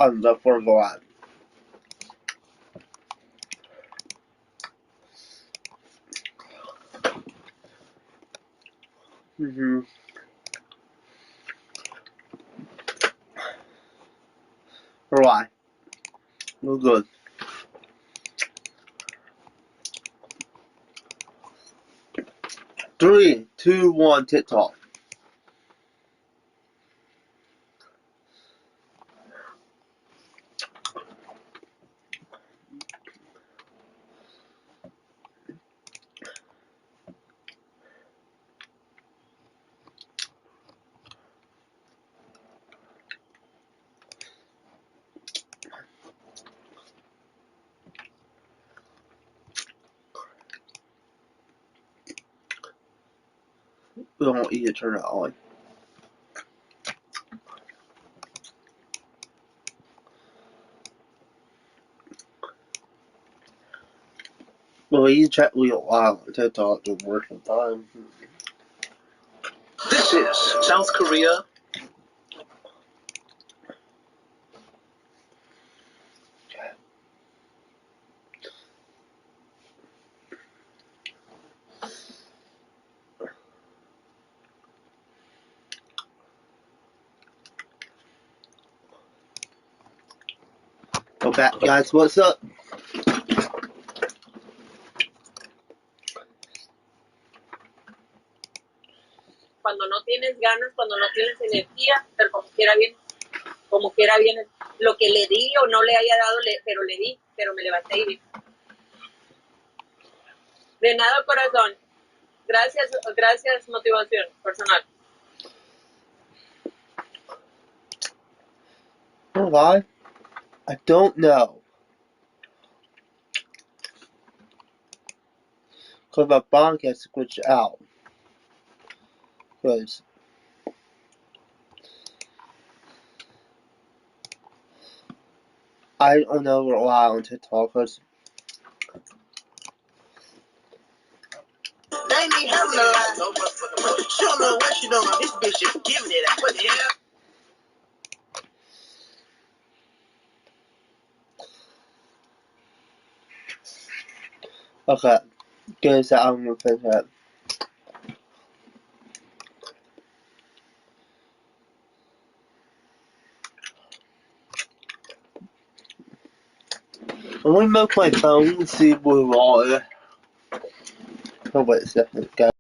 on the 4th of July. Or why? We're good. Three, two, one, TikTok. We don't need to turn it on. Well, you check me a while on TikTok to work the time. This is South Korea. Okay, guys, what's up? Cuando no tienes ganas, cuando no tienes energía, pero como quiera viene lo que le di o no le haya dado, pero le di, pero me levanté y vi. De nada, corazón. Gracias, motivación personal. Why? I don't know. Because my phone gets switched out. Because I don't know why on TikTok. Because They ain't even having a lie. She don't know what she doing. This bitch is giving it out. What the hell? okay, guess I'm gonna finish that. Let me move my phone and see where we are. Oh wait a second, guys.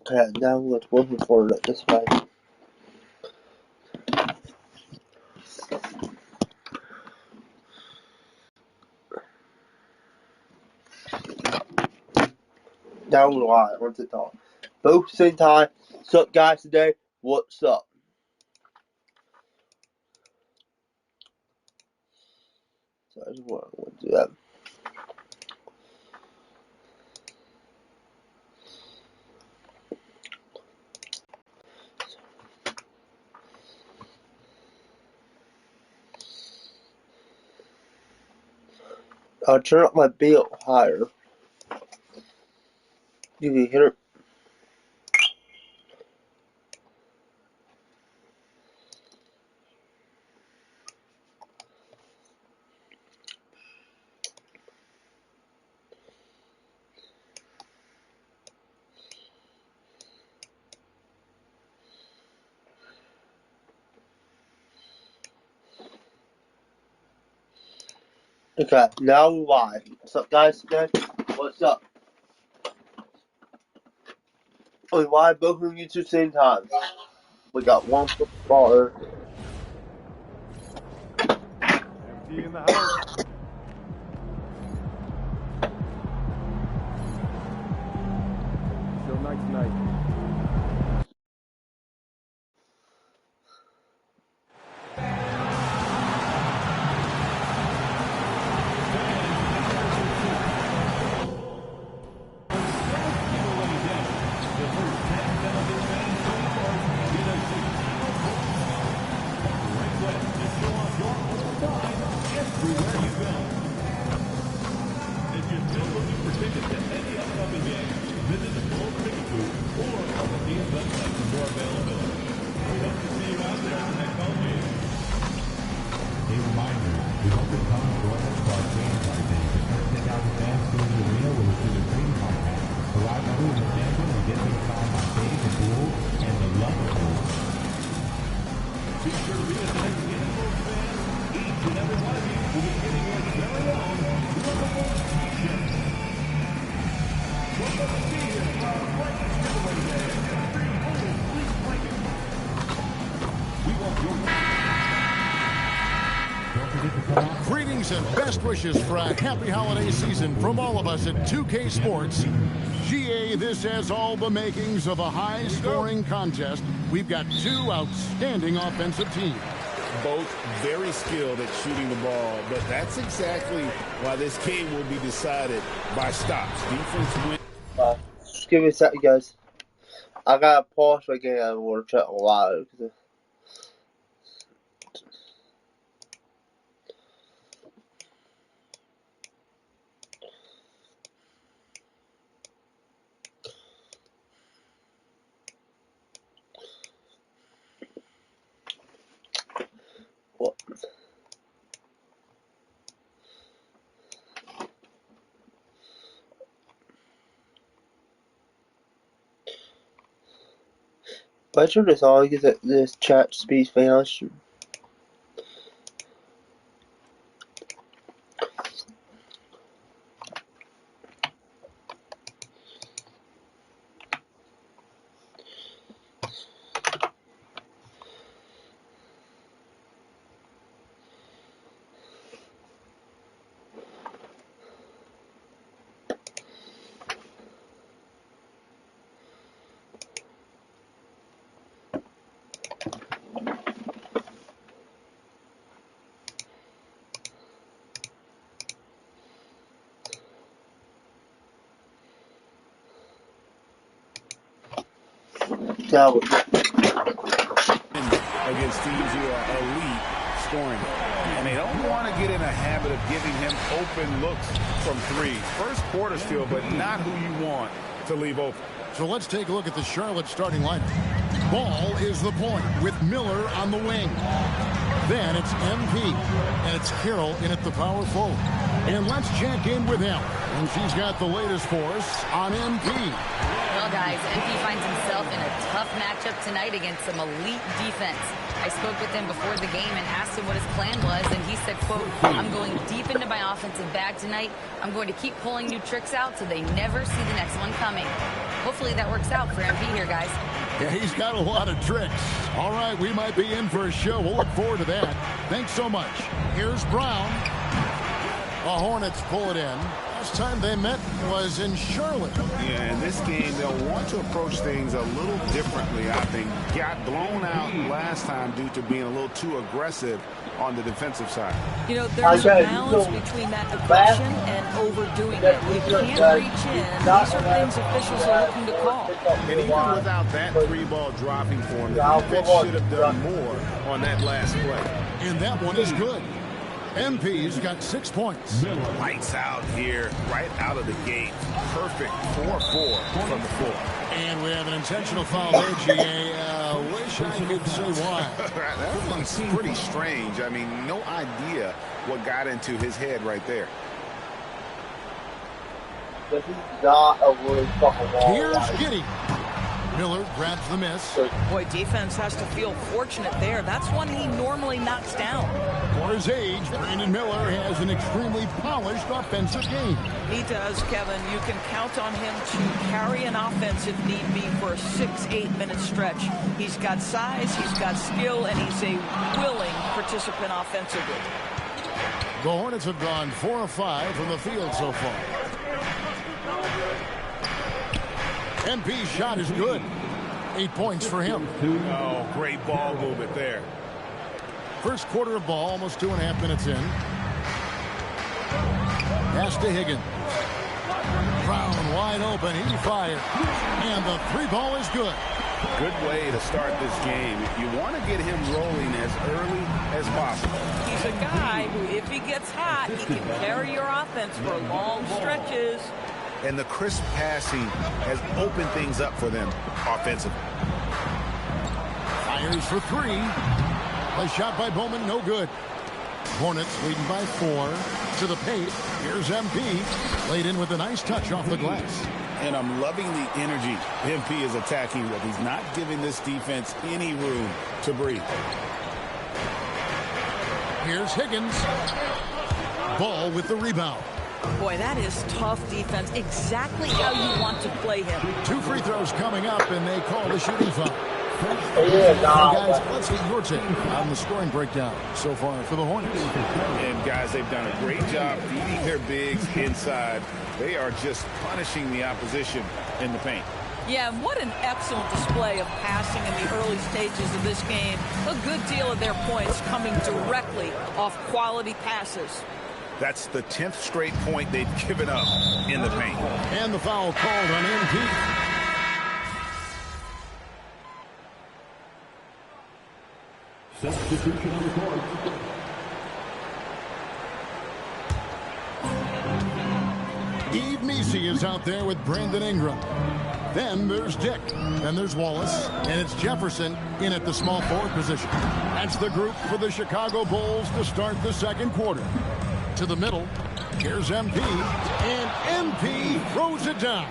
Okay, now let's move forward at this way. Down the line, what's it called? Both same time. What's up, guys, today? What's up? So I just want to do that. I'll turn up my beat higher. You can hear it. Okay, now we're live. What's up, guys, today? What's up? We live both of you at the same time. We got one footballer. Empty in the house. Still night tonight. Greetings and best wishes for a happy holiday season from all of us at 2K Sports. GA, this has all the makings of a high-scoring contest. We've got two outstanding offensive teams. Both very skilled at shooting the ball, but that's exactly why this game will be decided by stops. Defense win. Just give me a second, guys. I gotta pause my game and we'll chat live. What? I turn this on because this chat speed fast. Now, against teams who are elite scoring. And they don't want to get in a habit of giving him open looks from three. First quarter still, but not who you want to leave open. So let's take a look at the Charlotte starting lineup. Ball is the point with Miller on the wing. Then it's MP, and it's Carroll in at the power forward. And let's check in with him. And she's got the latest for us on MP. Well, guys, MP finds himself in a tough matchup tonight against some elite defense. I spoke with him before the game and asked him what his plan was, and he said, quote, I'm going deep into my offensive bag tonight. I'm going to keep pulling new tricks out so they never see the next one coming. Hopefully that works out for MP here, guys. Yeah, he's got a lot of tricks. All right, we might be in for a show. We'll look forward to that. Thanks so much. Here's Brown. The Hornets pull it in. Last time they met was in Charlotte. Yeah, in this game, they'll want to approach things a little differently, I think. Got blown out last time due to being a little too aggressive on the defensive side. You know, there's a balance between that aggression and overdoing it. You can't reach in. These are things officials are looking to call. And even without that 3-ball dropping for him, the defense should have done more on that last play. And that one is good. MP's got 6 points. Lights out here, right out of the gate. Perfect 4-4 from the floor. And we have an intentional foul there, GA. Wish I could say why. That one's pretty strange. I mean, no idea what got into his head right there. This is not a really fucking ball. Here's Giddy. Miller grabs the miss. Boy, defense has to feel fortunate there. That's one he normally knocks down. For his age, Brandon Miller has an extremely polished offensive game. He does, Kevin. You can count on him to carry an offense if need be for a 6-8 minute stretch. He's got size, he's got skill, and he's a willing participant offensively. The Hornets have gone 4 of 5 from the field so far. MP's shot is good. 8 points for him. Oh, great ball movement there. First quarter of ball, almost 2.5 minutes in. Pass to Higgins. Brown wide open. He fired. And the 3-ball is good. Good way to start this game. You want to get him rolling as early as possible. He's a guy who, if he gets hot, he can carry your offense for long stretches. And the crisp passing has opened things up for them offensively. Fires for 3. A shot by Bowman, no good. Hornets leading by 4 to the paint. Here's MP. Laid in with a nice touch off the glass. And I'm loving the energy MP is attacking with. He's not giving this defense any room to breathe. Here's Higgins. Ball with the rebound. Boy, that is tough defense. Exactly how you want to play him. 2 free throws coming up, and they call the shooting foul. Hey guys, let's get your take on the scoring breakdown so far for the Hornets. And guys, they've done a great job feeding their bigs inside. They are just punishing the opposition in the paint. Yeah, and what an excellent display of passing in the early stages of this game. A good deal of their points coming directly off quality passes. That's the 10th straight point they've given up in the paint. And the foul called on MP. Substitution on the court. Eve Meesey is out there with Brandon Ingram. Then there's Dick. Then there's Wallace. And it's Jefferson in at the small forward position. That's the group for the Chicago Bulls to start the second quarter. To the middle. Here's MP. And MP throws it down.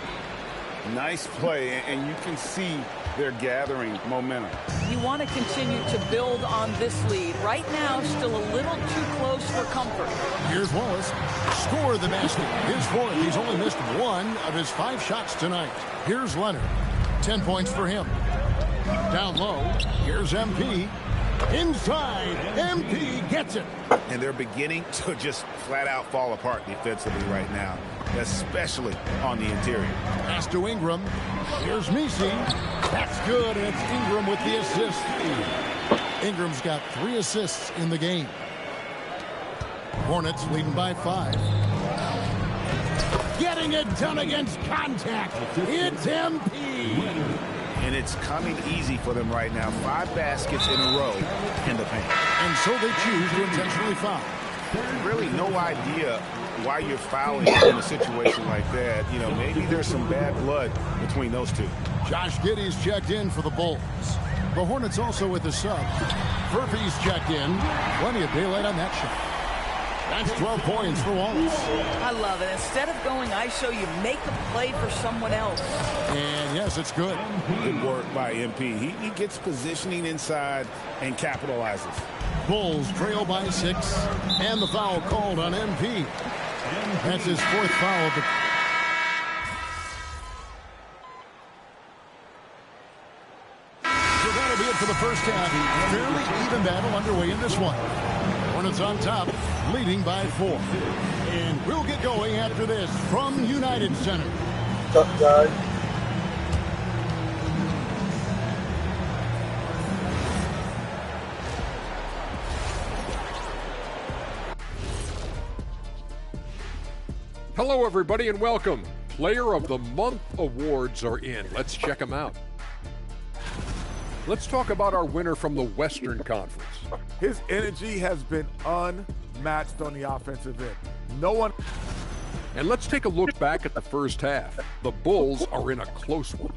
Nice play, and you can see they're gathering momentum. You want to continue to build on this lead. Right now, still a little too close for comfort. Here's Wallace. Score the basket. His 4th. He's only missed 1 of his 5 shots tonight. Here's Leonard. 10 points for him. Down low. Here's MP. Inside. MP gets it. And they're beginning to just flat out fall apart defensively right now, especially on the interior. Pass to Ingram. Here's Meesey. That's good. And it's Ingram with the assist. Ingram's got 3 assists in the game. Hornets leading by 5. Getting it done against contact. It's MP. And it's coming easy for them right now. 5 baskets in a row in the paint. And so they choose to intentionally foul. Really no idea why you're fouling in a situation like that. You know, maybe there's some bad blood between those two. Josh Giddey's checked in for the Bulls. The Hornets also with the sub. Furphy's checked in. Plenty of daylight on that shot. That's 12 points for Wallace. I love it. Instead of going ISO, you make a play for someone else. And yes, it's good. Good work by MP. He gets positioning inside and capitalizes. Bulls trail by 6. And the foul called on MP. That's his 4th foul of the... that'll be it for the first half. Fairly even battle underway in this one. Hornets on top, leading by 4. And we'll get going after this from United Center. What's up, guys? Hello, everybody, and welcome. Player of the Month awards are in. Let's check them out. Let's talk about our winner from the Western Conference. His energy has been unmatched on the offensive end. No one. And let's take a look back at the first half. The Bulls are in a close one.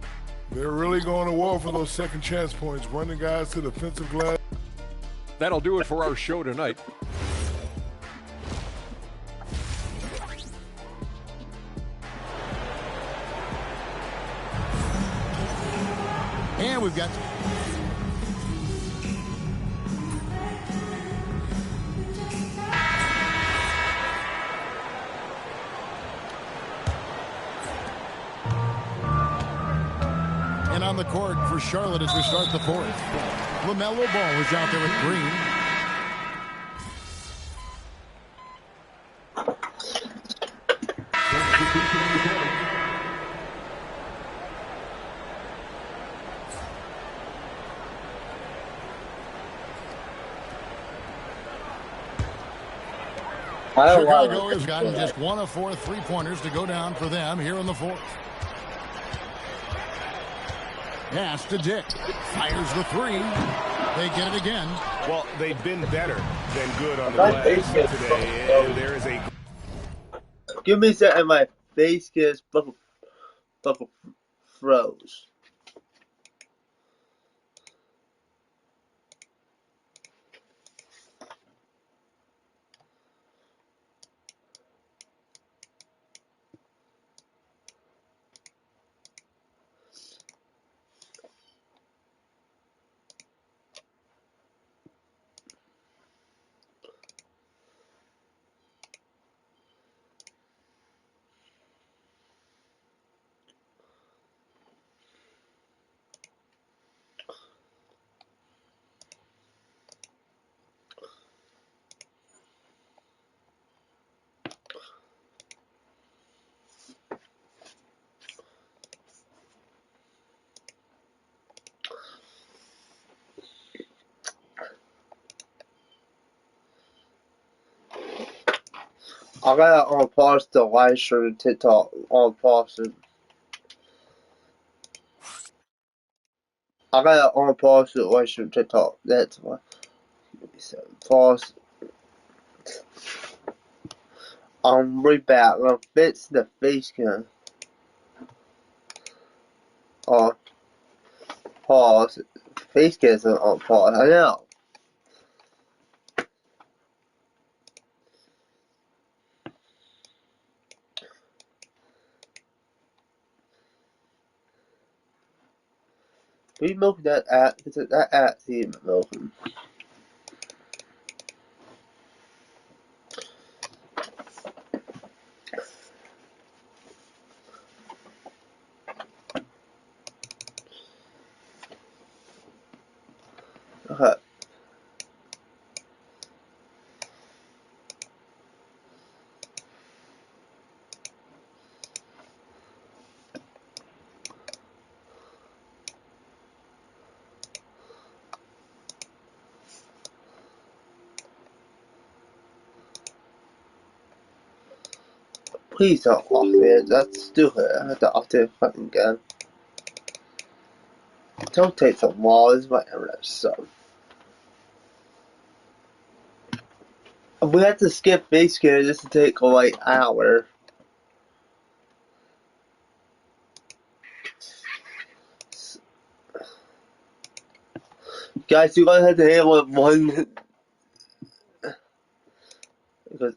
They're really going to war for those second chance points, running guys to the defensive glass. That'll do it for our show tonight. And we've got and on the court for Charlotte as we start the fourth. LaMelo Ball is out there with Green. Chicago has gotten just 1 of 4 3-pointers to go down for them here in the fourth. Pass to Dick. Fires the 3. They get it again. Well, they've been better than good on the glass today, and there is a... Give me a second, my face gets buckle froze. I gotta unpause the live stream TikTok unpause it. I gotta unpause the live stream TikTok. That's why. Pause. I'm right back. I'm gonna fix the face cam. Pause. Face cam isn't on pause. I know. We milk that at that at the milking. Okay. Please don't off it. That's stupid. I have to off the fucking gun. Don't take so long. This is my internet so. We have to skip base gear just to take like an hour. Guys, you guys have to handle it one because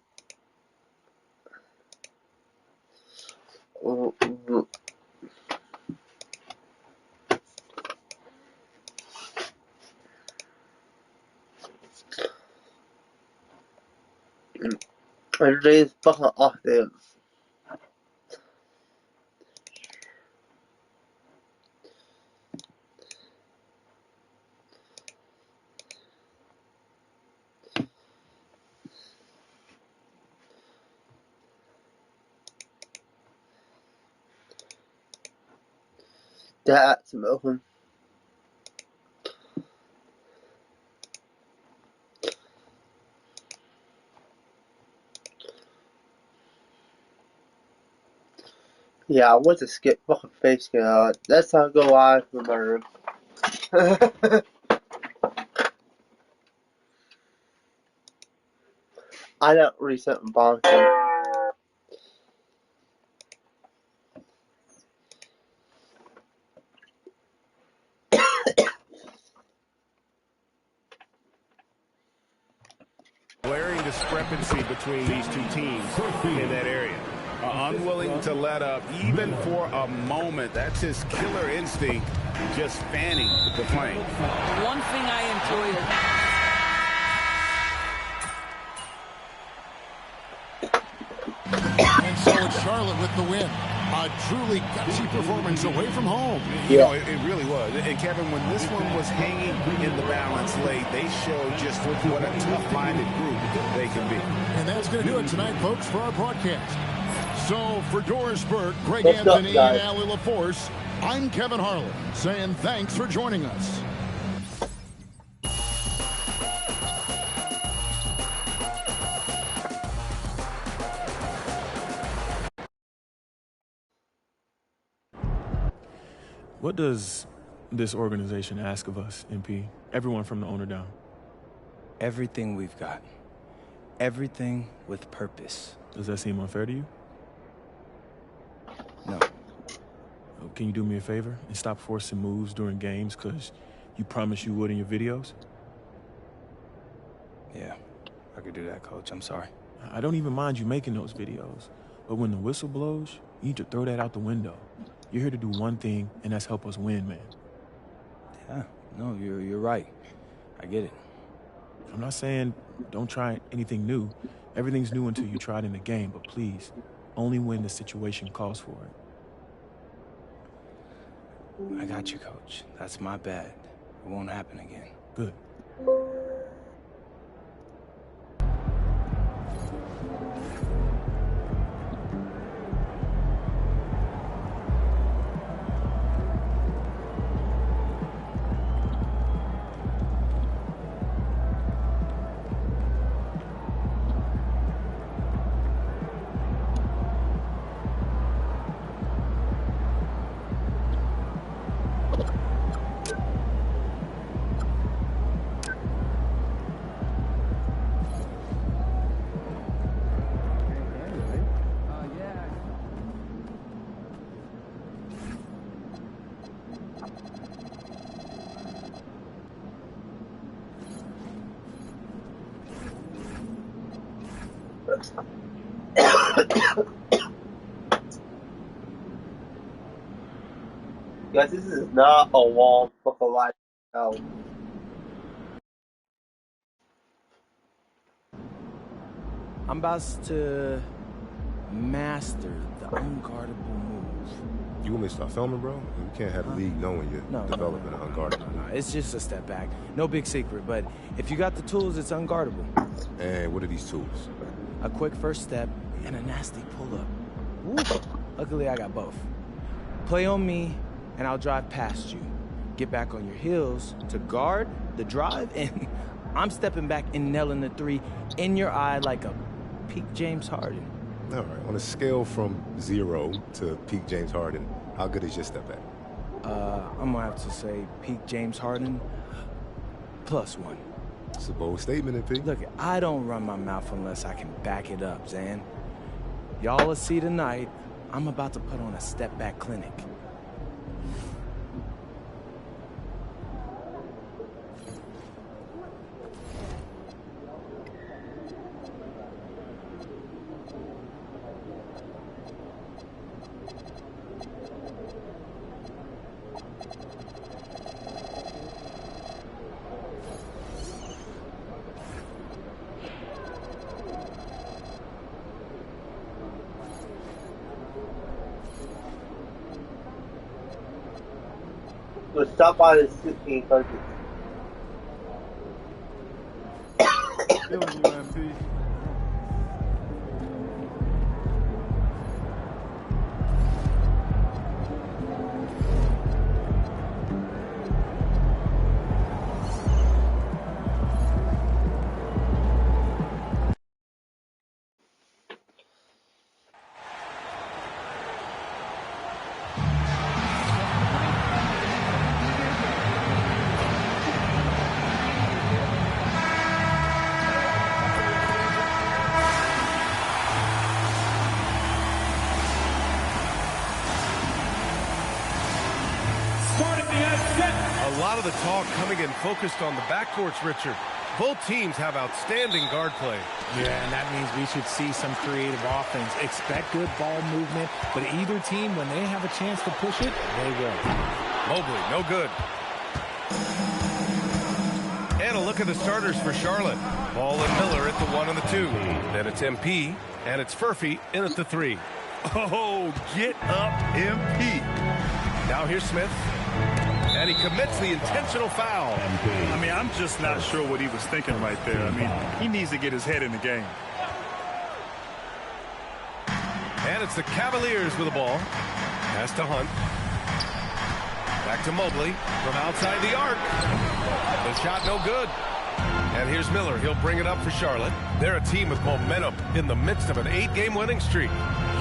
everybody's fucking off there. That's moving. Yeah, I want to skip fucking face scan. Let's not go live from my room. I don't reset my bonking. Glaring discrepancy between these two teams in that area. Unwilling to let up even for a moment. That's his killer instinct, just fanning the flame. One thing I enjoy. And so it's Charlotte with the win. A truly gutsy performance away from home. You know, it really was. And Kevin, when this one was hanging in the balance late, they showed just what a tough-minded group they can be. And that's going to do it tonight, folks, for our broadcast. So for Doris Burke, Greg Anthony, and Ali LaForce, I'm Kevin Harlan, saying thanks for joining us. What does this organization ask of us, MP? Everyone from the owner down. Everything we've got. Everything with purpose. Does that seem unfair to you? No. Can you do me a favor and stop forcing moves during games because you promised you would in your videos? Yeah, I could do that, Coach. I'm sorry. I don't even mind you making those videos, but when the whistle blows, you need to throw that out the window. You're here to do one thing, and that's help us win, man. Yeah, no, you're right. I get it. I'm not saying don't try anything new. Everything's new until you try it in the game, but please, only when the situation calls for it. I got you, Coach. That's my bad. It won't happen again. Good. Guys, this is not a long fucking life. No. I'm about to master the unguardable move. You want me to start filming, bro? You can't have the league knowing you're developing an unguardable move. It's just a step back. No big secret, but if you got the tools, it's unguardable. And what are these tools? A quick first step and a nasty pull-up. Ooh, luckily, I got both. Play on me, and I'll drive past you. Get back on your heels to guard the drive, and I'm stepping back and nailing the three in your eye like a peak James Harden. All right, on a scale from 0 to peak James Harden, how good is your step back? I'm gonna have to say peak James Harden +1. It's a bold statement, MP. Look, I don't run my mouth unless I can back it up, Zan. Y'all will see tonight, I'm about to put on a step-back clinic. So stop by the 1600. lot of the talk coming in focused on the backcourts, Richard. Both teams have outstanding guard play. Yeah, and that means we should see some creative offense. Expect good ball movement, but either team, when they have a chance to push it, they will. Mobley, no good. And a look at the starters for Charlotte. Ball and Miller at the 1 and the 2. Then it's MP, and it's Furphy in at the 3. Oh, get up, MP. Now here's Smith. And he commits the intentional foul. I mean, I'm just not sure what he was thinking right there. I mean, he needs to get his head in the game. And it's the Cavaliers with the ball. Pass to Hunt. Back to Mobley from outside the arc. The shot no good. And here's Miller. He'll bring it up for Charlotte. They're a team with momentum in the midst of an 8-game winning streak.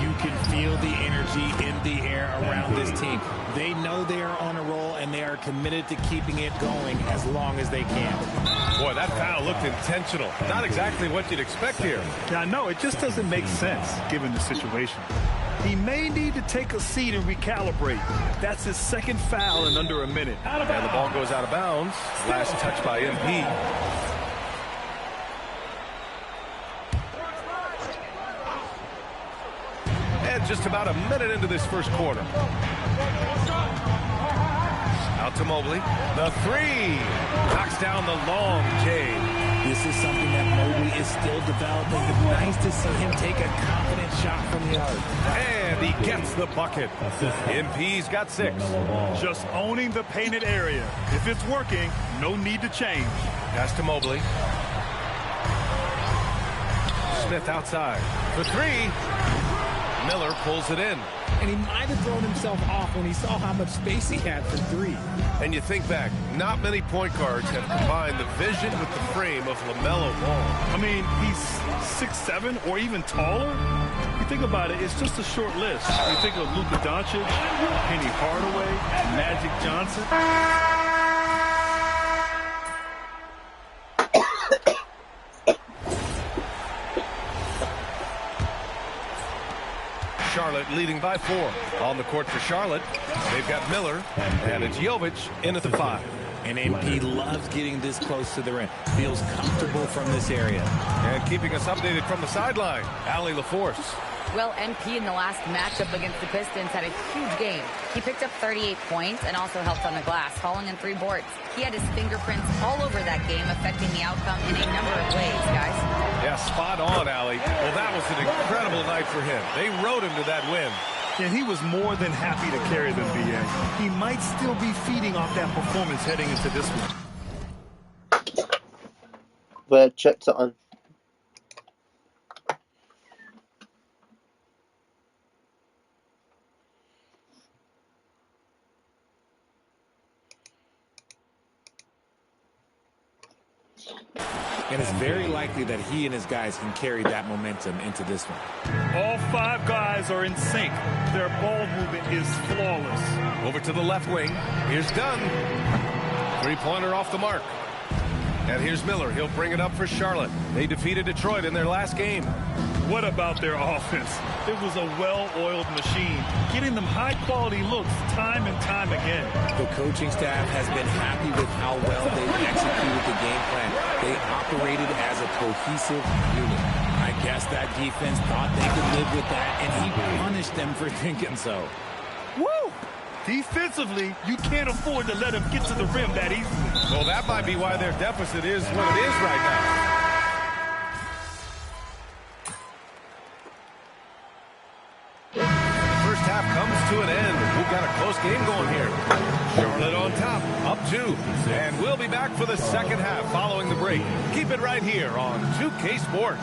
You can feel the energy in the air around this team. They know they are on a roll, and they are committed to keeping it going as long as they can. Boy, that foul looked intentional. Not exactly what you'd expect here. Yeah, I know. It just doesn't make sense given the situation. He may need to take a seat and recalibrate. That's his second foul in under a minute. And the ball goes out of bounds. Last touch by MP. And just about a minute into this first quarter. Out to Mobley. The 3. Knocks down the long J. This is something that Mobley is still developing. It's nice to see him take a confident shot from the arc. And he gets the bucket. MP's got 6. Just owning the painted area. If it's working, no need to change. Pass to Mobley. Smith outside. The 3. Miller pulls it in. And he might have thrown himself off when he saw how much space he had for 3. And you think back, not many point guards have combined the vision with the frame of LaMelo Ball. I mean, he's 6'7" or even taller. You think about it, it's just a short list. You think of Luka Doncic, Penny Hardaway, Magic Johnson. Charlotte leading by 4. On the court for Charlotte, they've got Miller, and it's Jovic in at the 5. And MP loves getting this close to the rim. Feels comfortable from this area. And keeping us updated from the sideline, Allie LaForce. Well, MP in the last matchup against the Pistons had a huge game. He picked up 38 points and also helped on the glass, falling in 3 boards. He had his fingerprints all over that game, affecting the outcome in a number of ways, guys. Yeah, spot on, Allie. Well, that was an incredible night for him. They rode him to that win. And he was more than happy to carry them, BA. He might still be feeding off that performance heading into this one. Where checked it on. And it's very likely that he and his guys can carry that momentum into this one. All 5 guys are in sync. Their ball movement is flawless. Over to the left wing. Here's Dunn. 3-pointer off the mark. And here's Miller. He'll bring it up for Charlotte. They defeated Detroit in their last game. What about their offense? It was a well-oiled machine, getting them high-quality looks time and time again. The coaching staff has been happy with how well they've executed the game plan. They operated as a cohesive unit. I guess that defense thought they could live with that, and he punished them for thinking so. Woo! Defensively, you can't afford to let him get to the rim that easily. Well, that might be why their deficit is what it is right now. First half comes to an end. We've got a close game going here. Charlotte on top, up 2. And we'll be back for the second half following the break. Keep it right here on 2K Sports.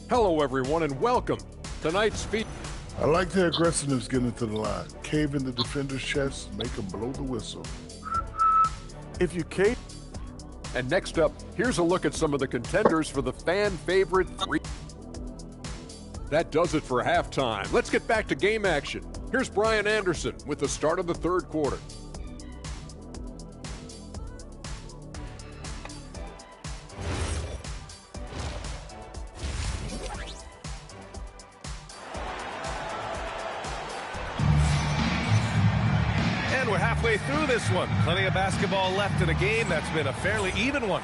Hello, everyone, and welcome. Tonight's feature. I like the aggressiveness getting into the line. Cave in the defender's chest, make him blow the whistle. If you cave. And next up, here's a look at some of the contenders for the fan favorite 3. That does it for halftime. Let's get back to game action. Here's Brian Anderson with the start of the third quarter. we're halfway through this one. Plenty of basketball left in a game that's been a fairly even one.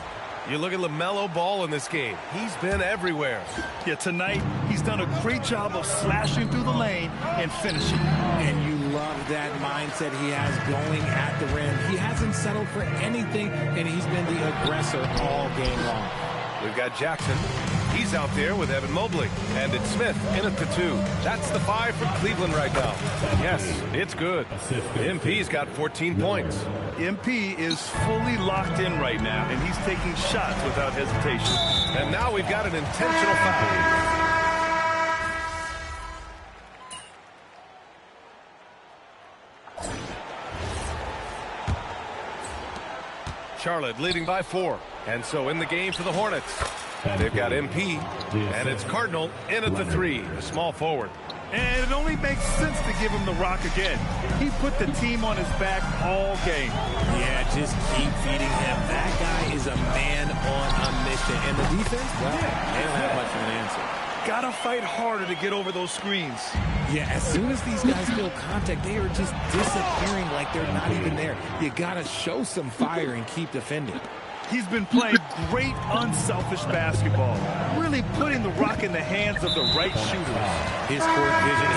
You look at LaMelo Ball in this game. He's been everywhere. Yeah, tonight he's done a great job of slashing through the lane and finishing. And you love that mindset he has going at the rim. He hasn't settled for anything, and he's been the aggressor all game long. We've got Jackson. He's out there with Evan Mobley. And it's Smith in at the 2. That's the 5 from Cleveland right now. Yes, it's good. MP's got 14 points. MP is fully locked in right now, and he's taking shots without hesitation. And now we've got an intentional foul. Charlotte leading by 4. And so in the game for the Hornets, they've got MP, and it's Cardinal in at the 3, a small forward. And it only makes sense to give him the rock again. He put the team on his back all game. Yeah, just keep feeding him. That guy is a man on a mission. And the defense, well, they don't have much of an answer. Gotta fight harder to get over those screens. Yeah, as soon as these guys feel contact, they are just disappearing like they're not even there. You gotta show some fire and keep defending. He's been playing great, unselfish basketball. Really putting the rock in the hands of the right shooters. His court vision.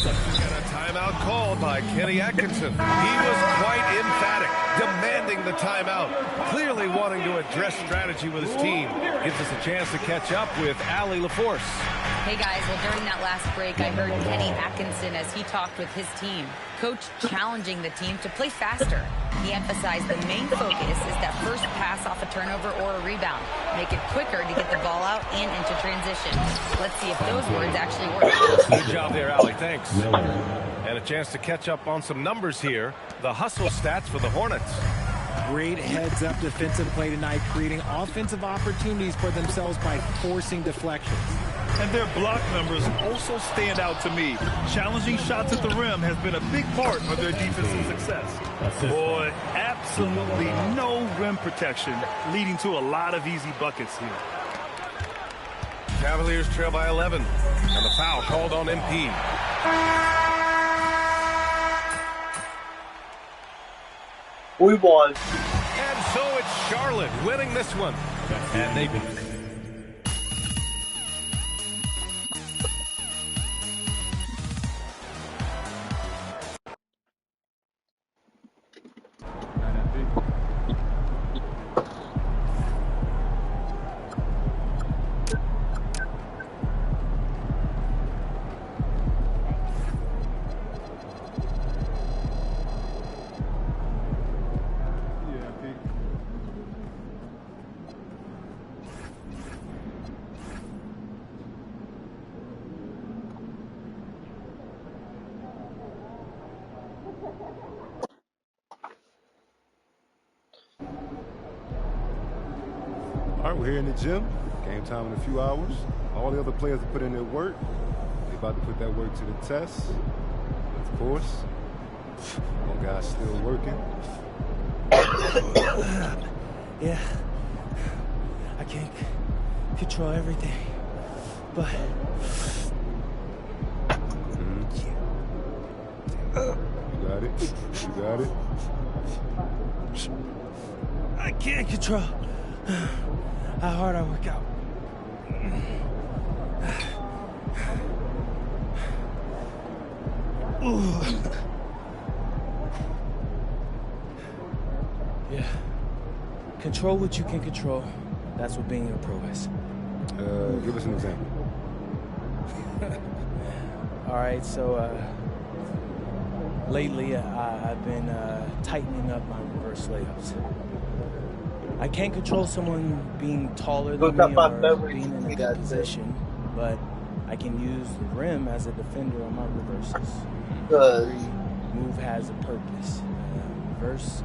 Got a timeout called by Kenny Atkinson. He was quite emphatic, demanding the timeout. Clearly wanting to address strategy with his team. Gives us a chance to catch up with Allie LaForce. Hey guys, well during that last break, I heard Kenny Atkinson as he talked with his team. Coach challenging the team to play faster. He emphasized the main focus is that first pass off a turnover or a rebound. Make it quicker to get the ball out and into transition. Let's see if those words actually work. Good job there, Allie. Thanks. And a chance to catch up on some numbers here. The hustle stats for the Hornets. Great heads-up defensive play tonight, creating offensive opportunities for themselves by forcing deflections. And their block numbers also stand out to me. Challenging shots at the rim has been a big part of their defensive success. Boy, absolutely no rim protection, leading to a lot of easy buckets here. Cavaliers trail by 11. And the foul called on MP. We won. And so it's Charlotte winning this one. And they... All right, we're here in the gym. Game time in a few hours. All the other players have put in their work. They're about to put that work to the test. Of course, one guy's still working. Yeah, I can't control everything, but You got it. You got it. I can't control how hard I work out. Yeah. Control what you can control. That's what being a pro is. Give us an example. All right, so lately I've been tightening up my reverse layups. I can't control someone being taller than me or being in a good position, but I can use the rim as a defender on my reverses. Every move has a purpose. Reverse,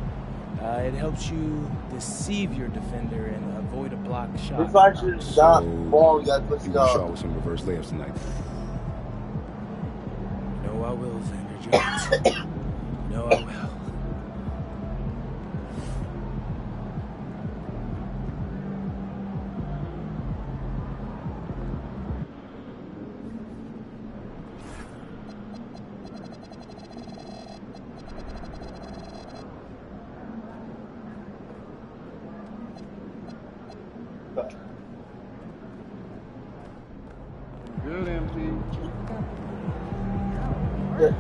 it helps you deceive your defender and avoid a block shot. If I should stop ball, you gotta put You shot with some reverse layups tonight. No, I will, Xander Jones. No, I will. Charlotte,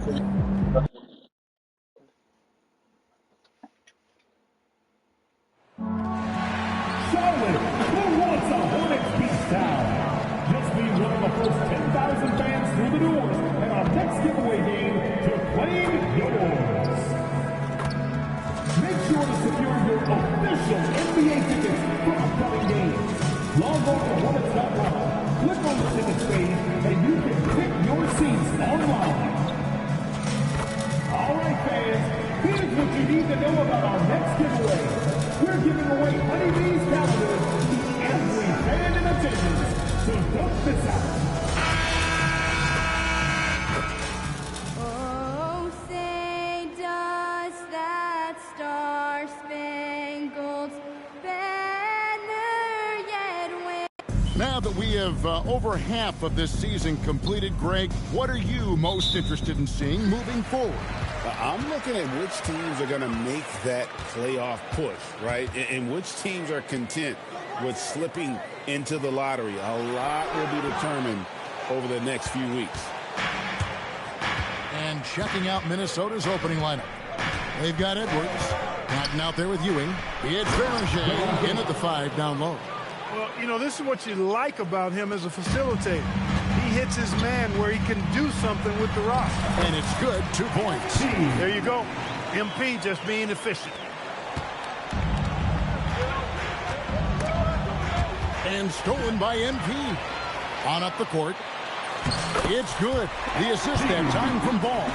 who wants a Hornets beach town? Just be one of the first 10,000 fans through the doors at our next giveaway game to claim yours. Make sure to secure your official NBA tickets for upcoming games. Log on to Hornets.com, click on the tickets page, and you can pick your seats online. All right, fans, here's what you need to know about our next giveaway. We're giving away Honeybee's calendars to every fan in attendance, so don't miss out. Oh, say does that star-spangled banner yet wave? Now that we have over half of this season completed, Greg, what are you most interested in seeing moving forward? I'm looking at which teams are going to make that playoff push, right? And which teams are content with slipping into the lottery. A lot will be determined over the next few weeks. And checking out Minnesota's opening lineup. They've got Edwards, Patton out there with Ewing. It's Beringer in at the 5 down low. Well, you know, this is what you like about him as a facilitator. He hits his man where he can do something with the rock. And it's good, 2 points. There you go. MP just being efficient. And stolen by MP. On up the court. It's good. The assist that time from Ball.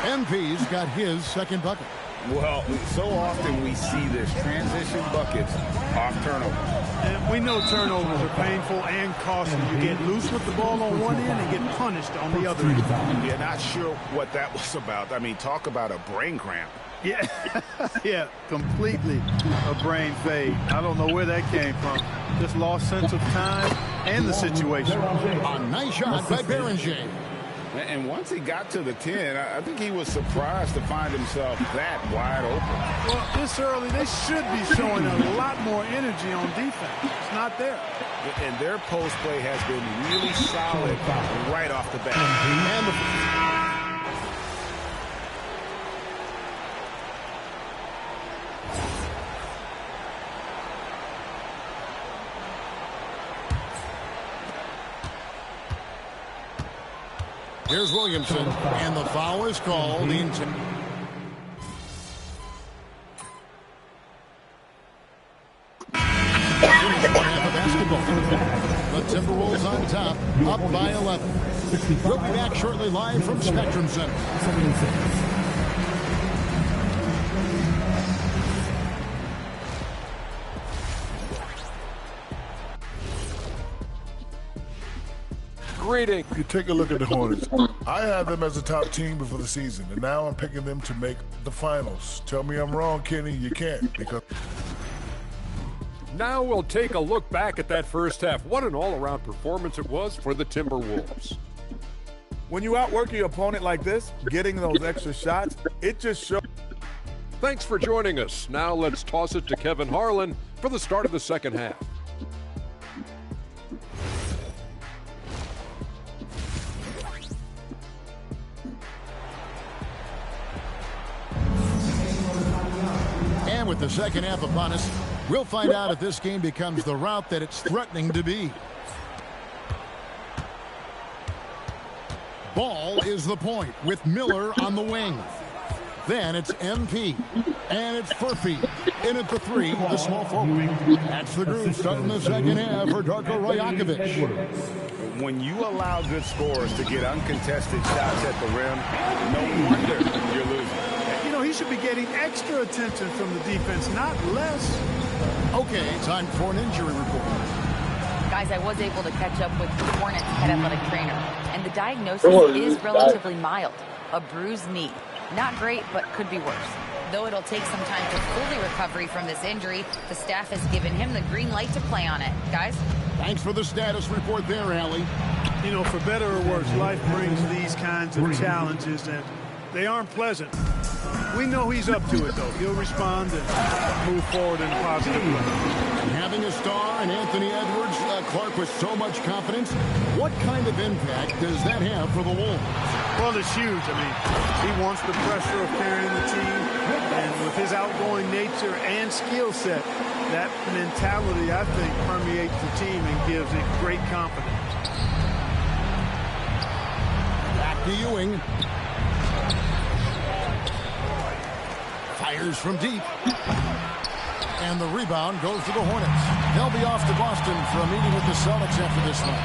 MP's got his second bucket. Well, so often we see this transition buckets off turnovers. And we know turnovers are painful and costly. You get loose with the ball on one end and get punished on the other end. Yeah, not sure what that was about. I mean, talk about a brain cramp. Yeah, yeah, completely a brain fade. I don't know where that came from. Just lost sense of time and the situation. A nice shot by Beringer. And once he got to the 10, I think he was surprised to find himself that wide open. Well, this early, they should be showing a lot more energy on defense. It's not there. And their post play has been really solid right off the bat. Here's Williamson, and the foul is called. The Timberwolves on top, up by 11. We'll be back shortly live from Spectrum Center. Greetings. You take a look at the Hornets. I have them as a top team before the season, and now I'm picking them to make the finals. Tell me I'm wrong, Kenny. You can't, because... Now we'll take a look back at that first half. What an all-around performance it was for the Timberwolves. When you outwork your opponent like this, getting those extra shots, it just shows. Thanks for joining us. Now let's toss it to Kevin Harlan for the start of the second half. And with the second half upon us, we'll find out if this game becomes the route that it's threatening to be. Ball is the point with Miller on the wing. Then it's MP. And it's Furphy. In at the 3, the small forward. That's the groove starting the second half for Darko Rajakovic. When you allow good scorers to get uncontested shots at the rim, no wonder you're losing. You know, he should be getting extra attention from the defense, not less. Okay, time for an injury report. Guys, I was able to catch up with the Hornets head athletic trainer, and the diagnosis is relatively mild. A bruised knee. Not great, but could be worse. Though it'll take some time to fully recover from this injury, the staff has given him the green light to play on it. Guys? Thanks for the status report there, Allie. You know, for better or worse, life brings these kinds of challenges, and they aren't pleasant. We know he's up to it, though. He'll respond and move forward in a positive way. Having a star and Anthony Edwards, Clark with so much confidence, what kind of impact does that have for the Wolves? Well, it's huge. I mean, he wants the pressure of carrying the team, and with his outgoing nature and skill set, that mentality, I think, permeates the team and gives it great confidence. Back to Ewing. Fires from deep. And the rebound goes to the Hornets. They'll be off to Boston for a meeting with the Celtics after this one.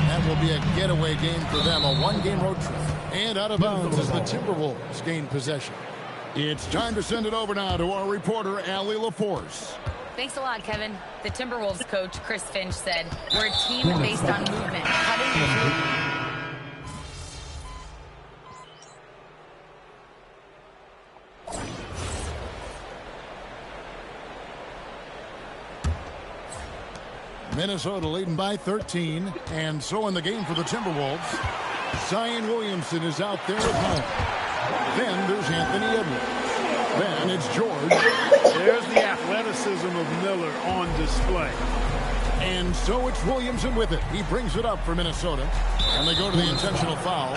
That will be a getaway game for them, a one-game road trip. And out of bounds as the Timberwolves gain possession. It's time to send it over now to our reporter, Allie LaForce. Thanks a lot, Kevin. The Timberwolves coach, Chris Finch, said, "We're a team based on movement, cutting Minnesota leading by 13, and so in the game for the Timberwolves, Zion Williamson is out there at home. Then there's Anthony Edwards. Then it's George. There's the athleticism of Miller on display. And so it's Williamson with it. He brings it up for Minnesota, and they go to the intentional foul.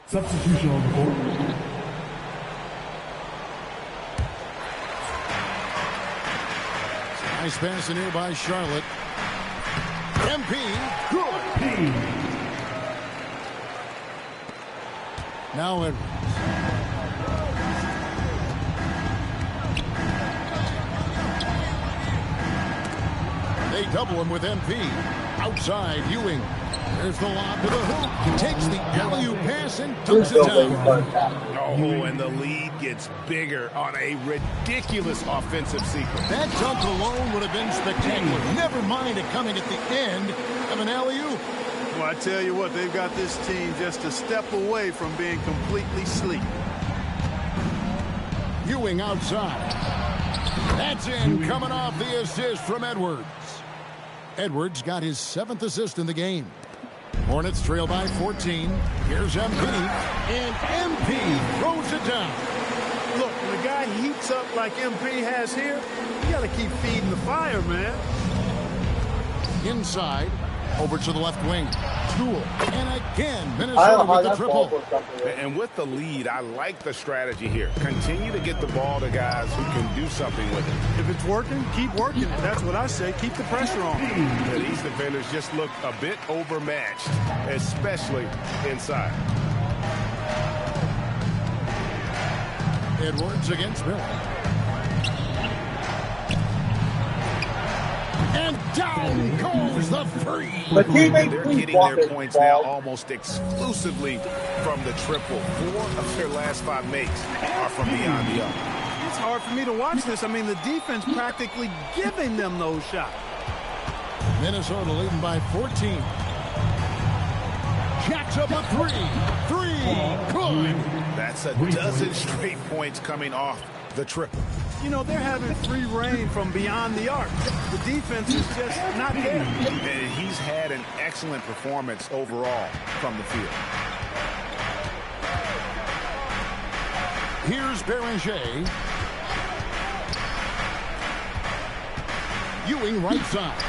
Substitution on the court. Nice pass in here by Charlotte. MP. Good. Now Edwards. They double him with MP. Outside, Ewing. There's the lob to the hoop. He takes the alley-oop pass and dunks it down. Oh, and the lead gets bigger on a ridiculous offensive sequence. That dunk alone would have been spectacular. Never mind it coming at the end of an alley-oop. Well, I tell you what, they've got this team just a step away from being completely sleep. Ewing outside. That's in, coming off the assist from Edwards. Edwards got his 7th assist in the game. Hornets trail by 14. Here's MP. And MP throws it down. Look, when a guy heats up like MP has here, you got to keep feeding the fire, man. Inside. Over to the left wing. Tool. And again, Minnesota with the triple. And with the lead, I like the strategy here. Continue to get the ball to guys who can do something with it. If it's working, keep working it. That's what I say. Keep the pressure on. These defenders just look a bit overmatched, especially inside. Edwards against Miller. And down goes the free. They're getting their points now almost exclusively from the triple. 4 of their last 5 makes are from beyond the arc. It's hard for me to watch this. I mean, the defense practically giving them those shots. Minnesota leading by 14. Jacks up a 3. 3. Good. That's a dozen straight points coming off the triple. You know, they're having free reign from beyond the arc. The defense is just not there. And he's had an excellent performance overall from the field. Here's Beranger. Ewing right side.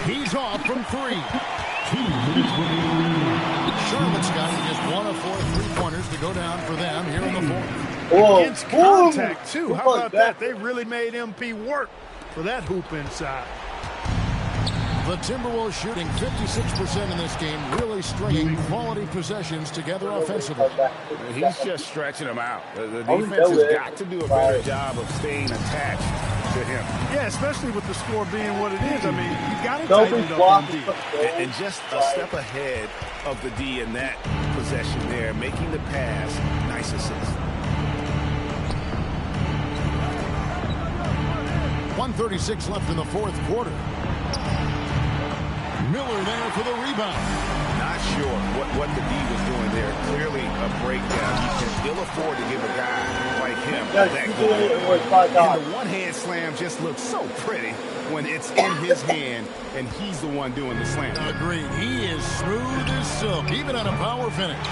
He's off from 3. Charlotte's got just 1 of 4 3-pointers to go down for them here in the 4th. Whoa. Against contact, too. How about that? They really made MP work for that hoop inside. The Timberwolves shooting 56% in this game, really stringing quality possessions together offensively. He's just stretching them out. The defense has got to do a better job of staying attached to him. Yeah, especially with the score being what it is. I mean, you got to tighten it up on D. And just a step ahead of the D in that possession there, making the pass. Nice assist. 1:36 left in the 4th quarter. Miller there for the rebound. Not sure what the D was doing there. Clearly a breakdown. You can ill afford to give a guy like him that goal. And the one-hand slam just looks so pretty when it's in his hand and he's the one doing the slam. Agreed. He is smooth as silk, even on a power finish.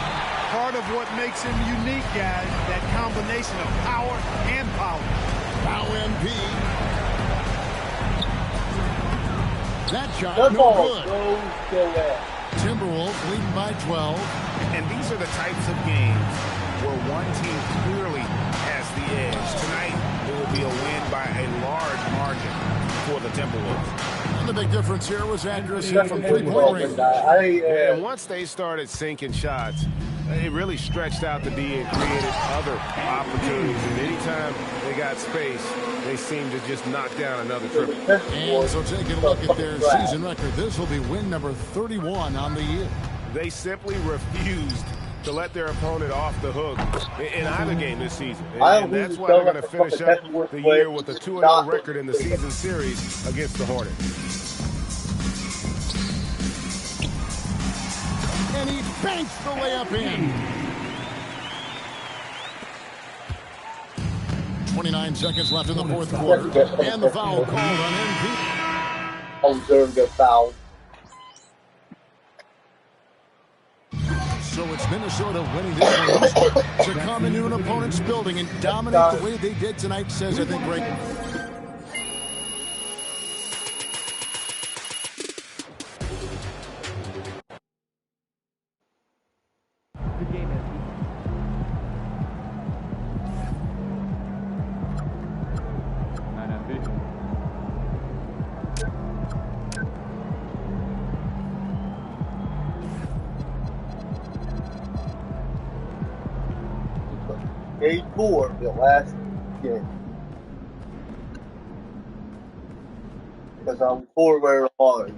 Part of what makes him unique, guys, that combination of power and power. Now MP. That shot, The no ball good. goes nowhere. Timberwolves leading by 12. And these are the types of games where one team clearly has the edge. Tonight, it will be a win by a large margin for the Timberwolves. And the big difference here was accuracy from three-point range. And once they started sinking shots, it really stretched out the D and created other opportunities. And anytime they got space, they seemed to just knock down another triple. And so taking a look at their season record, this will be win number 31 on the year. They simply refused to let their opponent off the hook in either game this season. And that's why they're going to finish up the year with a 2-0 record in the season series against the Hornets. And he banks the layup in. 29 seconds left in the fourth quarter. And the foul called on MP. Observed a foul. So it's Minnesota winning this one. To come into an opponent's building and dominate the way they did tonight says, I think, great. Good game, MP. Game 4 of the last game. Because I'm 4 very hard.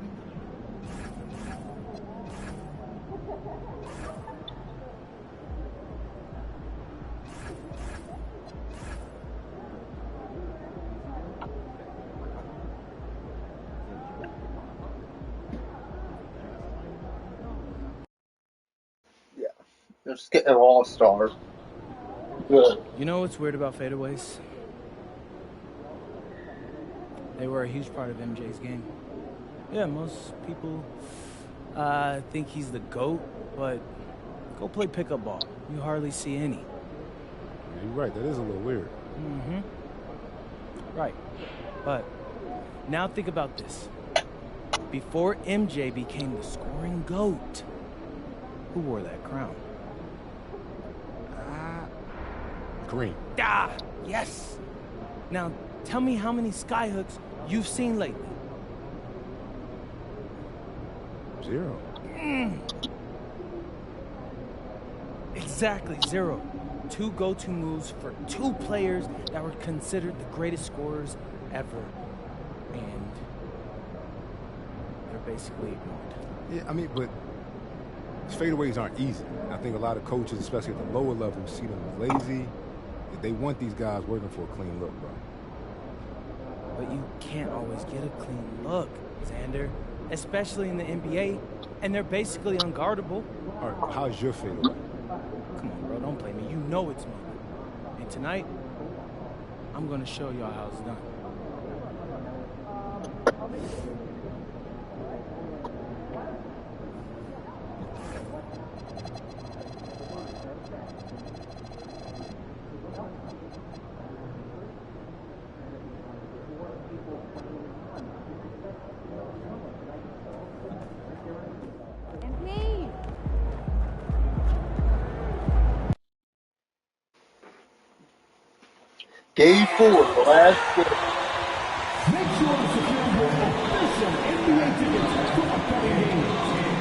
Yeah, just getting an all-star. Good. You know what's weird about fadeaways? They were a huge part of MJ's game. Yeah, most people think he's the GOAT, but go play pickup ball. You hardly see any. Yeah, you're right, that is a little weird. Mm-hmm. Right. But now think about this. Before MJ became the scoring GOAT, who wore that crown? Kareem. Ah, yes. Now, tell me how many skyhooks you've seen lately. 0. Exactly, 0. 2 go-to moves for 2 players that were considered the greatest scorers ever. And they're basically ignored. Yeah, I mean, but fadeaways aren't easy. I think a lot of coaches, especially at the lower level, see them as lazy. They want these guys working for a clean look, bro. But you can't always get a clean look, Xander. Especially in the NBA, and they're basically unguardable. All right, how's your fadeaway? Come on, bro, don't play me. You know it's me. And tonight, I'm gonna show y'all how it's done. Game 4, the last game. Make sure to secure your official NBA tickets to upcoming games.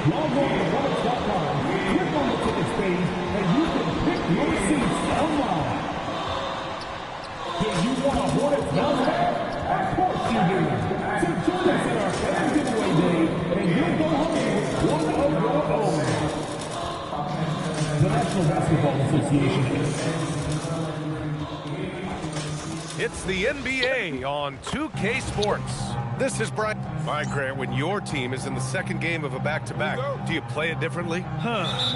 Log on to Hornets.com, click on the tickets page, and you can pick your seats online. Do you want a Hornets number? Of course you do. So join us at our fan giveaway day, and you'll go home with one of your own. The National Basketball Association. It's the NBA on 2K Sports. This is Brian. MyCareer, when your team is in the second game of a back-to-back, do you play it differently?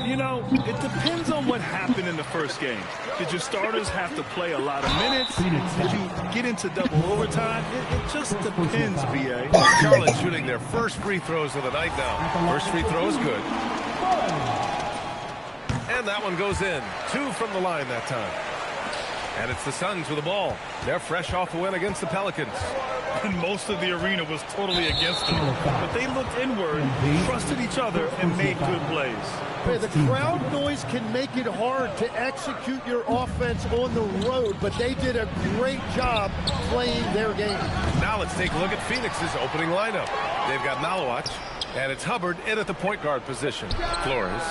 You know, it depends on what happened in the first game. Did your starters have to play a lot of minutes? Did you get into double overtime? It just depends, BA. Charlotte shooting their first free throws of the night now. First free throw is good. And that one goes in. 2 from the line that time. And it's the Suns with the ball. They're fresh off a win against the Pelicans. And most of the arena was totally against them. But they looked inward, trusted each other, and made good plays. The crowd noise can make it hard to execute your offense on the road, but they did a great job playing their game. Now let's take a look at Phoenix's opening lineup. They've got Malawach, and it's Hubbard in at the point guard position. Flores.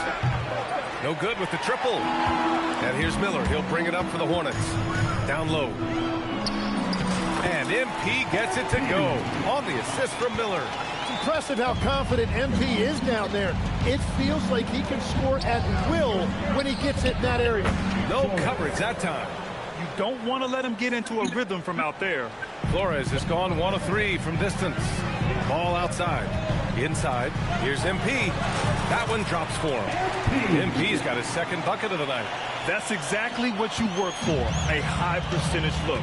No good with the triple. And here's Miller. He'll bring it up for the Hornets. Down low. And MP gets it to go on the assist from Miller. It's impressive how confident MP is down there. It feels like he can score at will when he gets it in that area. No coverage that time. You don't want to let him get into a rhythm from out there. Flores has gone 1 of 3 from distance. Ball outside. Inside. Here's MP. That one drops for him. MP's got his second bucket of the night. That's exactly what you work for, a high percentage look.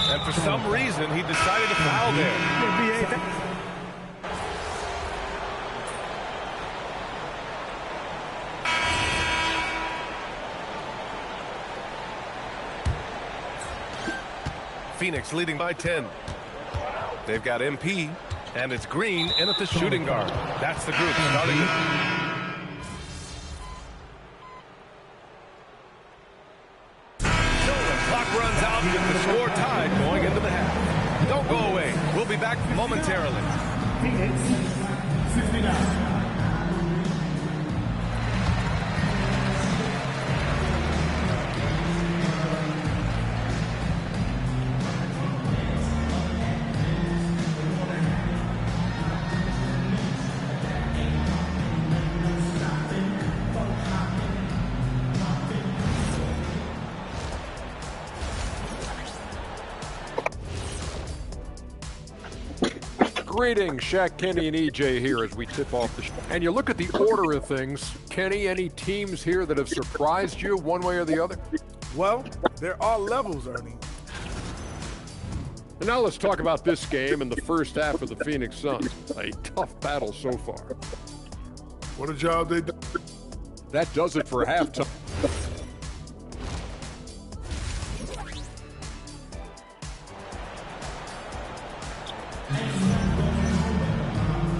And for some reason, he decided to foul there. Phoenix leading by 10. They've got MP, and it's Green in at the shooting guard. That's the group starting it. Clock runs out with the score tied going into the half. Don't go away. We'll be back momentarily. Phoenix 69. Greetings, Shaq, Kenny, and EJ here as we tip off the show. And you look at the order of things. Kenny, any teams here that have surprised you one way or the other? Well, there are levels, Ernie. And now let's talk about this game and the first half of the Phoenix Suns. A tough battle so far. What a job they done. That does it for halftime.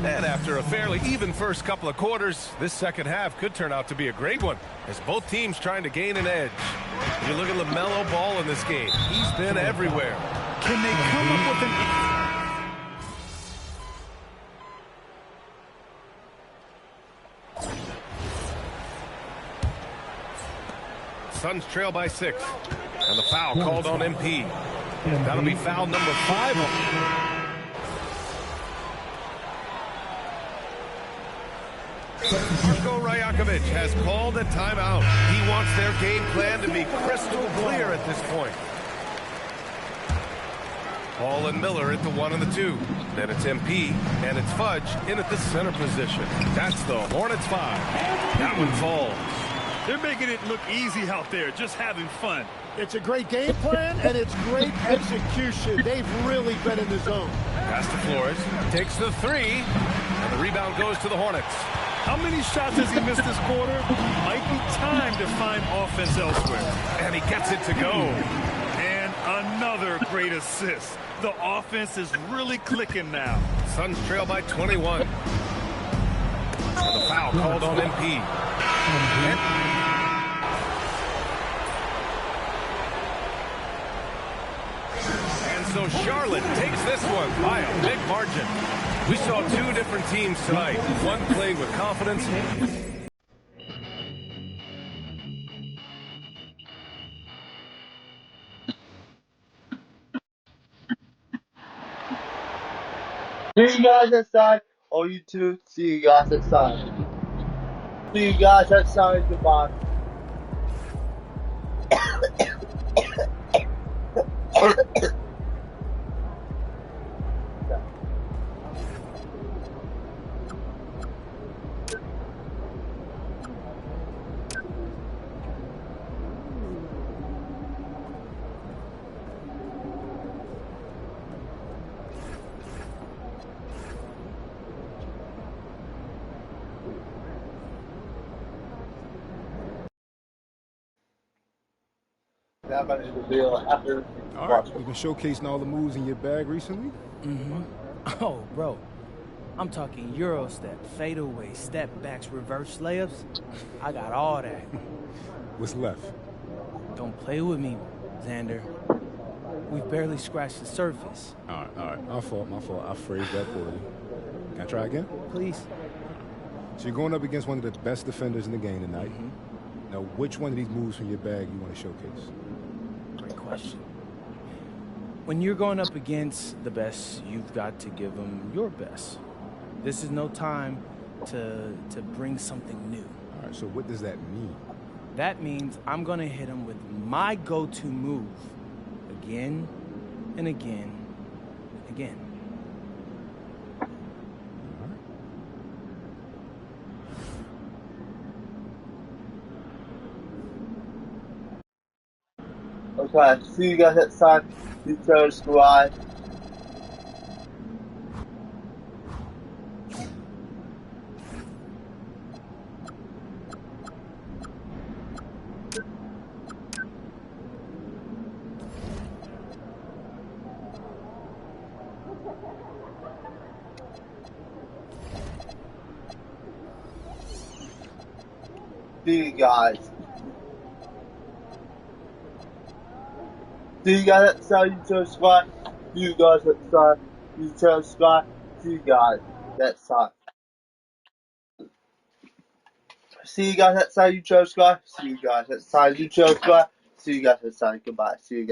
And after a fairly even first couple of quarters, this second half could turn out to be a great one, as both teams trying to gain an edge. You look at LaMelo Ball in this game. He's been everywhere. Can they come up with an... Suns trail by 6. And the foul called on MP. That'll be foul number 5. Marko Rajakovic has called a timeout. He wants their game plan to be crystal clear at this point. Ball and Miller at the 1 and the 2. Then it's MP, and it's Fudge in at the center position. That's the Hornets 5. That one falls. They're making it look easy out there, just having fun. It's a great game plan, and it's great execution. They've really been in the zone. Pass to Flores. Takes the 3, and the rebound goes to the Hornets. How many shots has he missed this quarter? Might be time to find offense elsewhere. And he gets it to go. And another great assist. The offense is really clicking now. Suns trail by 21. And the foul called on MP. And so Charlotte takes this one by a big margin. We saw 2 different teams tonight. One playing with confidence. See you guys outside. Oh, you too. See you guys outside. See you guys outside. Goodbye. Now I'm going to do the video after. All right, we've been showcasing all the moves in your bag recently. Mm-hmm. Oh, bro. I'm talking Euro step, fadeaway, step backs, reverse layups. I got all that. What's left? Don't play with me, Xander. We've barely scratched the surface. All right. My fault. I phrased that poorly. Can I try again? Please. So you're going up against one of the best defenders in the game tonight. Mm-hmm. Now, which one of these moves from your bag you want to showcase? Great question. When you're going up against the best, you've got to give them your best. This is no time to bring something new. All right, so what does that mean? That means I'm going to hit him with my go-to move again and again and again. Okay, see you guys next time. Tutor Squad. See you guys. See you guys next time, Tutor Squad. See you guys next time, Tutor Squad. See you guys next time. See you guys next time, Tutor Squad. See you guys next time, Tutor Squad. See you guys next time. Goodbye. See you guys.